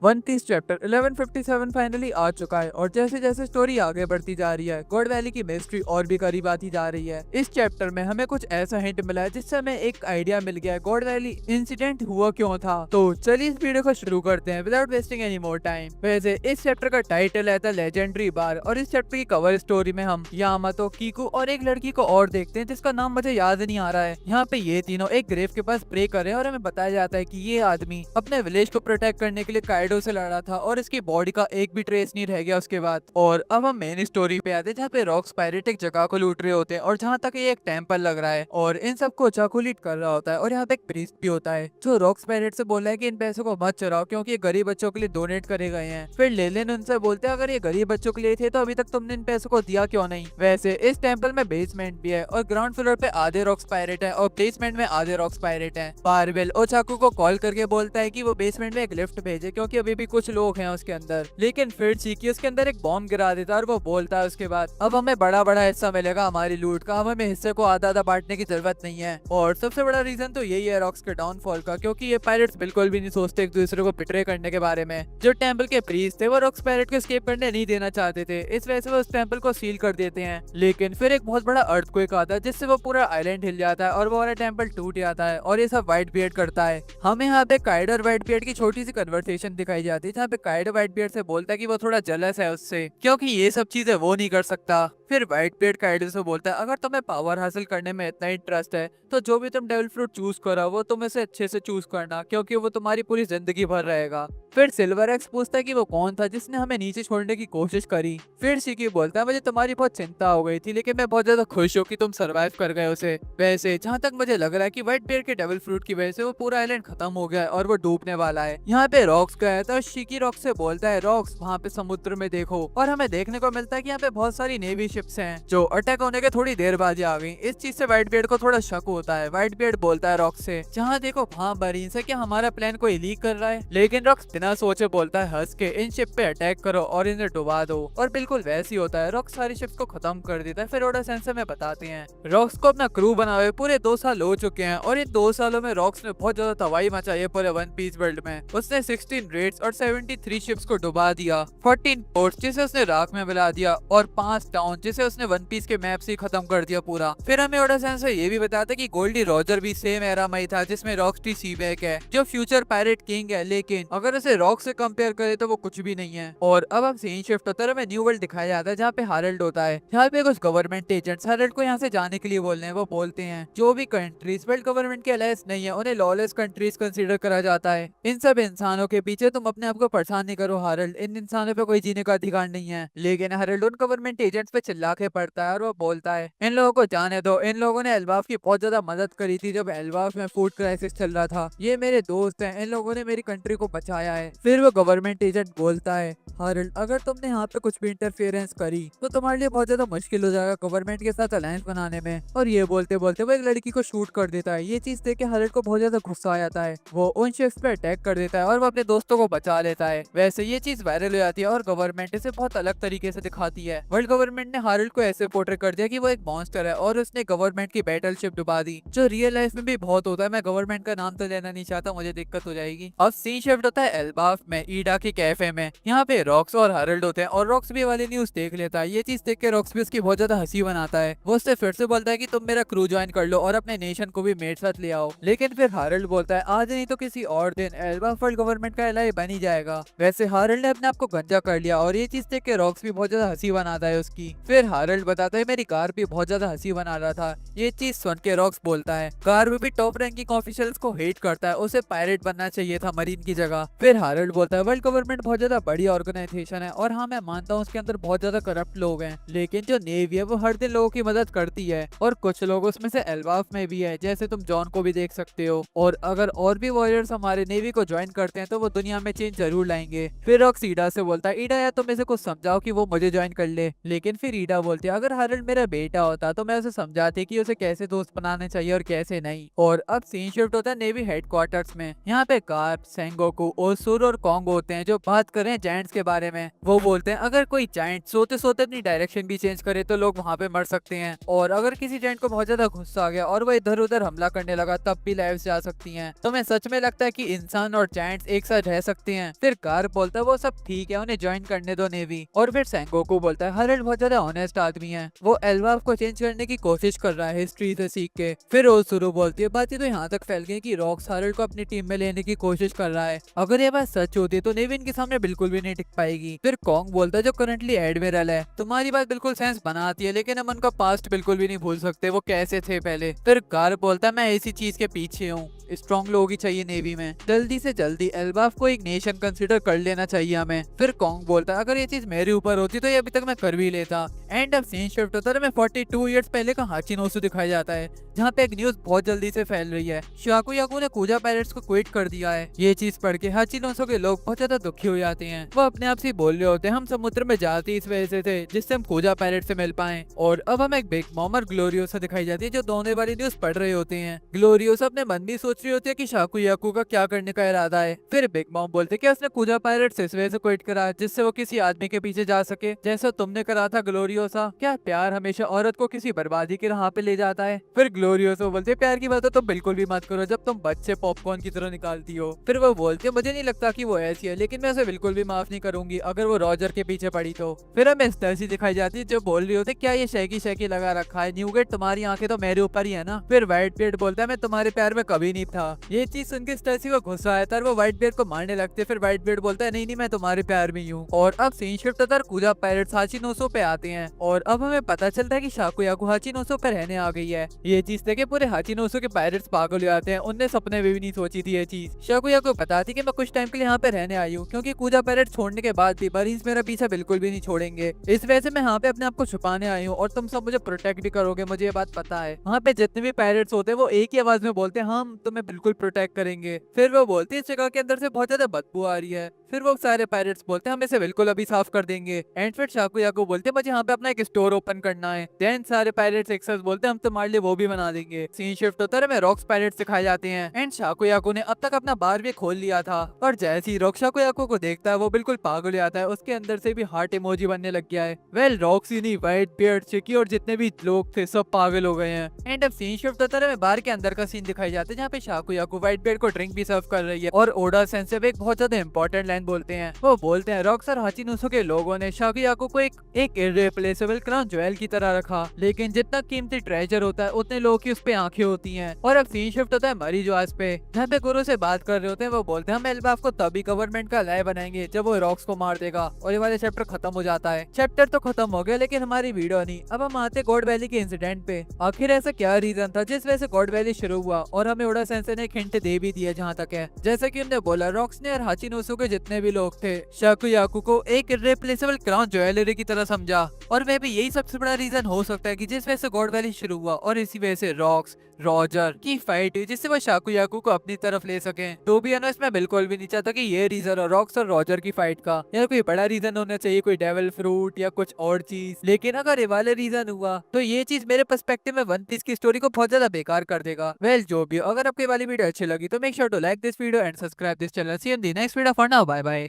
One piece chapter 1157 finally आ चुका है और जैसे जैसे स्टोरी आगे बढ़ती जा रही है गॉड वैली की मिस्ट्री और भी करीब आती जा रही है। इस चैप्टर में हमें कुछ ऐसा हिंट मिला है जिससे हमें एक आइडिया मिल गया है गॉड वैली इंसिडेंट हुआ क्यों था। तो चलिए इस वीडियो को शुरू करते हैं without wasting any more time. वैसे इस चैप्टर का टाइटल है द लेजेंडरी बार और इस चैप्टर की कवर स्टोरी में हम यामातो, कीकू और एक लड़की को और देखते हैं जिसका नाम मुझे याद नहीं आ रहा है। यहाँ पे ये तीनों एक ग्रेव के पास प्रे कर रहे हैं और हमें बताया जाता है कि ये आदमी अपने विलेज को प्रोटेक्ट करने के लिए काइडो से लड़ा था और इसकी बॉडी का एक भी ट्रेस नहीं रह गया उसके बाद। और अब हम मेन स्टोरी पे आते हैं जहाँ पे रॉक्स पायरेट एक जगह को लूट रहे होते हैं और जहाँ तक ये एक टेम्पल लग रहा है और इन सबको चाकू लीड कर रहा होता है और यहाँ पे एक प्रीस्ट भी होता है जो रॉक्स पायरेट से बोल रहा है कि इन पैसों को मत चुराओ क्योंकि ये गरीब बच्चों के लिए डोनेट करे गए हैं। फिर लेलेन उनसे बोलते हैं अगर ये गरीब बच्चों के लिए थे तो अभी तक तुमने इन पैसों को दिया क्यों नहीं। वैसे इस टेम्पल में बेसमेंट भी है और ग्राउंड फ्लोर पे आधे रॉक्स पायरेट है और बेसमेंट में आधे रॉक्स पायरेट है। पारवेल ओचाकू को कॉल करके बोलता है कि वो बेसमेंट में एक लिफ्ट भेजे क्योंकि अभी भी कुछ लोग हैं उसके अंदर। लेकिन फिर चीकी उसके अंदर एक बॉम्ब गिरा देता है और वो बोलता है उसके बाद अब हमें बड़ा बड़ा हिस्सा मिलेगा हमारी लूट का, अब हमें हिस्से को आधा आधा बांटने की जरूरत नहीं है। और सबसे बड़ा रीजन तो यही है रॉक्स के डाउनफॉल का क्योंकि ये पायरेट्स बिल्कुल भी नहीं सोचते एक दूसरे को बिट्रे करने के बारे में। जो टेम्पल के प्रीस्ट थे वो रॉक्स पायरेट को एस्केप करने नहीं देना चाहते थे, इस वजह से वो उस टेम्पल को सील कर देते हैं। लेकिन फिर एक बहुत बड़ा अर्थक्वेक आता है जिससे वो पूरा आइलैंड हिल जाता है और वो वाला टेम्पल टूट जाता है और ये सब व्हाइट बियर्ड करता है। हमें यहाँ पे काइडो और व्हाइट बियर्ड की छोटी सी कन्वर्सेशन दिखाई जाती है जहाँ पे काइडो व्हाइट बियर्ड से बोलता है कि वो थोड़ा जेलस है उससे क्योंकि ये सब चीजें वो नहीं कर सकता। फिर व्हाइट बियर्ड काइडो से बोलता है अगर तुम्हें पावर हासिल करने में इतना इंटरेस्ट है तो जो भी तुम डेविल फ्रूट चूज करो वो तुम इसे अच्छे से चूज करना क्योंकि वो तुम्हारी पूरी जिंदगी भर रहेगा। फिर सिल्वर एक्स पूछता है कि वो कौन था जिसने हमें नीचे छोड़ने की कोशिश करी। फिर शिकी बोलता है मुझे तुम्हारी बहुत चिंता हो गई थी लेकिन मैं बहुत ज्यादा खुश हूँ कि तुम सरवाइव कर गए उसे। वैसे जहाँ तक मुझे लग रहा है कि व्हाइट बियर्ड के डेविल फ्रूट की वजह से वो पूरा आइलैंड खत्म हो गया है और वो डूबने वाला है। यहाँ पे रॉक्स गया था और शिकी रॉक्स से बोलता है रॉक्स वहाँ पे समुद्र में देखो और हमें देखने को मिलता है कि यहाँ पे बहुत सारी नेवी शिप्स हैं जो अटैक होने के थोड़ी देर बाद ही आ गई। इस चीज से व्हाइट बियर्ड को थोड़ा शक होता है। व्हाइट बियर्ड बोलता है रॉक्स से जहाँ देखो वहाँ मरीन से क्या हमारा प्लान कोई लीक कर रहा है। लेकिन रॉक्स बिना सोचे बोलता है हंस के इन शिप पे अटैक करो और इन्हें डुबा दो और बिल्कुल वैसे ही होता है। रॉक्स सारी शिप्स को खत्म कर देता है। फिर ओडा सेंसे में बताते हैं रॉक्स को अपना क्रू बना हुए पूरे 2 साल हो चुके हैं और इन 2 सालों में रॉक्स ने बहुत ज्यादा तबाही मचाई है पूरे वन पीस वर्ल्ड में। उसने 16 रेड्स और 73 शिप्स को डुबा दिया, 14 पोर्ट्स जिसे उसने राख में मिला दिया और 5 टाउन जिसे उसने वन पीस के मैप से खत्म कर दिया पूरा। फिर हमें ओडा सेंसे ये भी बताते कि गोल्डी रॉजर भी सेम एरा में ही था जिसमें रॉक्सटी सीबैक है जो फ्यूचर पायरेट किंग है, लेकिन अगर उसे रॉक से कंपेयर करे तो वो कुछ भी नहीं है। और अब हम सीन शिफ्ट होता है, हमें न्यू वर्ल्ड दिखाया जाता है जहाँ पे हारेल्ड होता है। यहाँ पे कुछ गवर्नमेंट एजेंट्स हारेल्ड को यहाँ से जाने के लिए बोल रहे हैं। वो बोलते हैं जो भी कंट्रीज वर्ल्ड गवर्नमेंट के अलायंस नहीं है उन्हें लॉलेस कंट्रीज कंसीडर करा जाता है। इन सब इंसानों के पीछे तुम अपने आप को परेशान नहीं करो हारेल्ड, इन इंसानों पे कोई जीने का अधिकार नहीं है। लेकिन हारेल्ड उन गवर्नमेंट एजेंट्स पे चिल्ला के पड़ता है और वो बोलता है इन लोगों को जाने दो, इन लोगों ने एल्बाफ की बहुत ज्यादा मदद करी थी जब एल्बाफ में फूड क्राइसिस चल रहा था, ये मेरे दोस्त हैं, इन लोगों ने मेरी कंट्री को बचाया है। फिर वो गवर्नमेंट एजेंट बोलता है हारेल्ड अगर तुमने यहाँ पे कुछ भी इंटरफेरेंस करी तो तुम्हारे लिए बहुत ज्यादा मुश्किल हो जाएगा गवर्नमेंट के साथ अलायंस बनाने में। और ये बोलते बोलते वो एक लड़की को शूट कर देता है। ये चीज देख के हारेल्ड को बहुत ज्यादा गुस्सा आ जाता है। वो उन शिप्स पे अटैक कर देता है और वो अपने दोस्तों को बचा लेता है। वैसे ये चीज वायरल हो जाती है और गवर्नमेंट इसे बहुत अलग तरीके से दिखाती है। वर्ल्ड गवर्नमेंट ने हारेल्ड को ऐसे पोर्ट्रेट कर दिया कि वो एक मॉन्स्टर है और उसने गवर्नमेंट की बैटल शिप डुबा दी, जो रियल लाइफ में भी बहुत होता है। मैं गवर्नमेंट का नाम तो लेना नहीं चाहता, मुझे दिक्कत हो जाएगी। अब सीन शिफ्ट होता है एल्बाफ में ईडा के कैफे में। यहाँ पे रॉक्स और हारेल्ड होते हैं और रॉक्स भी वाली न्यूज देख लेता है। ये चीज देख के रॉक्स भी उसकी बहुत ज्यादा हंसी बनाता है। वो उससे फिर से बोलता है कि तुम मेरा क्रू ज्वाइन कर लो और अपने नेशन को भी मेरे साथ ले आओ। लेकिन फिर हारेल्ड बोलता है आज नहीं तो किसी और दिन एल्बाफ वर्ल्ड गवर्नमेंट का एलाई बन ही जाएगा। वैसे हारेल्ड ने अपने आप को गंजा कर लिया और ये चीज देख के रॉक्स भी बहुत ज्यादा हंसी बनाता है उसकी। फिर हारेल्ड बताता है मेरी कार भी बहुत ज्यादा हंसी बना रहा था। ये चीज सुन के रॉक्स बोलता है कार भी टॉप रैंकिंग ऑफिशियल्स को हेट करता है, उसे पायरेट बनना चाहिए था मरीन की जगह। फिर हारेल्ड बोलता है वर्ल्ड गवर्नमेंट बहुत ज्यादा बड़ी ऑर्गेनाइजेशन है और हाँ मैं मानता हूँ उसके अंदर बहुत ज्यादा करप्ट लोग हैं, लेकिन जो नेवी है वो हर दिन लोगों की मदद करती है और कुछ लोग उसमें से एल्बाफ में भी है, जैसे तुम जॉन को भी देख सकते हो। और अगर और भी वॉरियर्स हमारे नेवी को ज्वाइन करते हैं तो वो दुनिया में चेंज जरूर लाएंगे। फिर रॉक्स ईडा से बोलता है ईडा यार तुम इसे कुछ समझाओ कि वो मुझे ज्वाइन कर ले। लेकिन फिर ईडा बोलती है अगर हारेल्ड मेरा बेटा होता तो मैं उसे समझाती कि उसे कैसे दोस्त बनाने चाहिए और कैसे नहीं। और अब सीन शिफ्ट होता है नेवी हेडक्वार्टर्स में। यहाँ पे कार्प, सेंगोकू, ओसुर और कॉन्ग होते हैं जो बात कर रहे हैं जायंट्स के बारे में। वो बोलते हैं अगर कोई जायंट सोते सोते अपनी डायरेक्शन भी चेंज करे तो लोग वहाँ पे मर सकते हैं और अगर किसी जायंट को बहुत ज्यादा गुस्सा आ गया और वो इधर उधर हमला करने लगा तब भी लाइव्स जा सकती हैं। तो मैं सच में लगता है कि इंसान और जायंट्स एक साथ रह सकते हैं। फिर कार बोलता है वो सब ठीक है, उन्हें ज्वाइन करने दो नेवी। और फिर सेंगोकू बोलता है हरल्ड बहुत ज्यादा ऑनेस्ट आदमी है, वो एल्बाफ को चेंज करने की कोशिश कर रहा है हिस्ट्री से सीख के। फिर ओसुरू बोलती है बातें तो यहाँ तक फैल गई कि रॉक्स हरल्ड को अपनी टीम में लेने की कोशिश कर रहा है, अगर ये बात सच होती है तो नेवी इनके सामने बिल्कुल भी नहीं टिक पाएगी। फिर कॉन्ग बोलता है जो करंटली एडमिरल है, तुम्हारी बात बिल्कुल सेंस बनाती है, लेकिन हम उनका पास्ट बिल्कुल भी नहीं भूल सकते, वो कैसे थे पहले। फिर कार बोलता है मैं इसी चीज के पीछे हूँ, स्ट्रॉन्ग लोग ही चाहिए नेवी में, जल्दी से जल्दी एल्बाफ को एक नेशन कंसीडर कर लेना चाहिए हमें। फिर कॉन्ग बोलता है अगर ये चीज मेरे ऊपर होती तो ये अभी तक मैं कर भी लेता। एंड अब सीन शिफ्ट होता है, हमें 42 इयर्स पहले का हाचिनोसु दिखाया जाता है, जहाँ पे एक न्यूज बहुत जल्दी से फैल रही है, शाकुयाकू ने कुजा पायरेट्स को क्विट कर दिया है। ये चीज पढ़ के हाचिनोसु के लोग बहुत ज्यादा दुखी हो जाते हैं, वो अपने आप से बोल रहे होते हैं हम समुद्र में जाते इस वजह से थे जिससे हम कुजा पायरेट से मिल पाए। और अब हमें एक बिग मॉम और ग्लोरियोसा दिखाई जाती है जो दोनों वाली न्यूज पढ़ रहे होते हैं। ग्लोरियोसा अपने मन में सोच रही होती है कि शाकुयाकू का क्या करने का इरादा है। फिर बिग मॉम बोलते कि उसने कुजा पायरेट्स इस वजह से क्विट करा जिससे वो किसी आदमी के पीछे जा सके, जैसा तुमने करा था ग्लोरियोसा। क्या प्यार हमेशा औरत को किसी बर्बादी की राह पे ले जाता है? फिर ग्लोरियोसा बोलते प्यार की बात तो बिल्कुल भी मत करो जब तुम बच्चे पॉपकॉर्न की तरह निकालती हो। फिर वो बोलते मुझे नहीं लगता कि वो ऐसी है, लेकिन मैं उसे बिल्कुल भी माफ नहीं करूंगी अगर वो रॉजर के पीछे पड़ी तो। फिर हमें स्टेसी दिखाई जाती है जो बोल रही होती क्या ये शैकी शैकी लगा रखा है, न्यूगेट तुम्हारी आंखें तो मेरे ऊपर ही है ना। फिर व्हाइट बियर्ड बोलता है मैं तुम्हारे प्यार में कभी नहीं था। ये चीज सुनकर स्टेसी को गुस्सा आता है, वो व्हाइट बियर्ड को मारने लगते हैं। फिर व्हाइट बियर्ड बोलता है नहीं नहीं मैं तुम्हारे प्यार में ही हूँ। और अब सीन शिफ्ट होता है कुजा पायरेट्स हाचिनोसो पे आते हैं और अब हमें पता चलता है कि शाकुयाकू हाचिनोसो पे रहने आ गई है। ये चीज देखे पूरे हाचिनोसो के पायरेट्स पागल हो जाते हैं, उनने सपने में भी नहीं सोची थी ये चीज। शाकुयाकू बताती कि मैं कुछ टाइम के लिए यहाँ पे रहने आई हूँ क्योंकि कुजा पायरेट छोड़ने के बाद भी मरीन्स मेरा पीछा बिल्कुल भी नहीं छोड़ेंगे, इस वजह से मैं यहाँ पे अपने आप को छुपाने आई हूँ और तुम सब मुझे प्रोटेक्ट भी करोगे, मुझे ये बात पता है। वहाँ पे जितने भी पायरेट्स होते हैं वो एक ही आवाज में बोलते हैं हम तुम्हें बिल्कुल प्रोटेक्ट करेंगे। फिर वो बोलती है इस जगह के अंदर से बहुत ज्यादा बदबू आ रही है। फिर वो सारे पायरेट्स बोलते हैं हम इसे बिल्कुल अभी साफ कर देंगे। एंड फिर शाकुयाकू बोलते हैं मुझे यहाँ पे अपना एक स्टोर ओपन करना है। देन सारे पायरेट्स एक साथ बोलते हैं हम तुम्हारे लिए वो भी बना देंगे। सीन शिफ्ट होता है, हमें रॉक्स पायरेट्स सिखाए जाते हैं एंड शाकुयाकू ने अब तक अपना बार भी खोल लिया था और जैसे ही रॉक शाकुयाकू को देखता है वो बिल्कुल पागल हो जाता है, उसके अंदर से भी हार्ट इमोजी बनने लग गया है। वेल रॉक्सी नहीं व्हाइट बियर्ड चिकी और जितने भी लोग थे सब पागल हो गए हैं। एंड अब सीन शिफ्ट होता है, हमें बार के अंदर का सीन दिखाई जाता है जहाँ पे शाकुयाकू व्हाइट बियर्ड को ड्रिंक भी सर्व कर रही है और ओडा सेंसेई एक बहुत ज्यादा इंपॉर्टेंट लाइन बोलते हैं। वो बोलते हैं रॉक्स और हाचिनोसो के लोगों ने शाकुयाकू को एक इररिप्लेसेबल क्राउन ज्वेल की तरह रखा, लेकिन जितना कीमती ट्रेजर होता है उतने लोगों की उस पे आंखें होती हैं। और अब सीन शिफ्ट होता है मरी जोआस पे जहाँ पे गुरु से बात कर रहे होते हैं। वो बोलते हैं हम एल्बाफ को तभी गवर्नमेंट का लाय बनाएंगे जब वो रॉक्स को मार देगा और ये वाला चैप्टर खत्म हो जाता है। चैप्टर तो खत्म हो गया लेकिन हमारी वीडियो नहीं। अब हम आते गॉड वैली के इंसिडेंट पे, आखिर ऐसा क्या रीजन था जिस वजह से गॉड वैली शुरू हुआ। और हमें ओडा सेंसेई ने एक हिंट दे भी दिया जहाँ तक है, जैसा कि उन्होंने बोला रॉक्स ने और हाचिनोसो के जितने भी लोग थे शाकुयाकू को एक इररिप्लेसेबल क्राउन ज्वेलरी की तरह समझा और वह भी यही सबसे बड़ा रीजन हो सकता है कि जिस वजह से गॉड वैली शुरू हुआ और इसी वजह से रॉक्स रॉजर की फाइट हुई जिससे वो शाकुयाकू को अपनी तरफ ले सके। तो भी ऑनेस्ट मैं बिल्कुल भी नहीं चाहता कि ये रीजन हो रॉक्स और रॉजर की फाइट का, या कोई बड़ा रीजन होना चाहिए, कोई डेविल फ्रूट या कुछ और चीज। लेकिन अगर ये वाले रीजन हुआ तो ये चीज मेरे पर्सपेक्टिव में वन पीस की स्टोरी को बहुत ज्यादा बेकार कर देगा। वेल जो भी हो, अगर आपको वाली वीडियो अच्छी लगी तो make sure to like this video and subscribe this channel. See you in the next video. For now bye bye.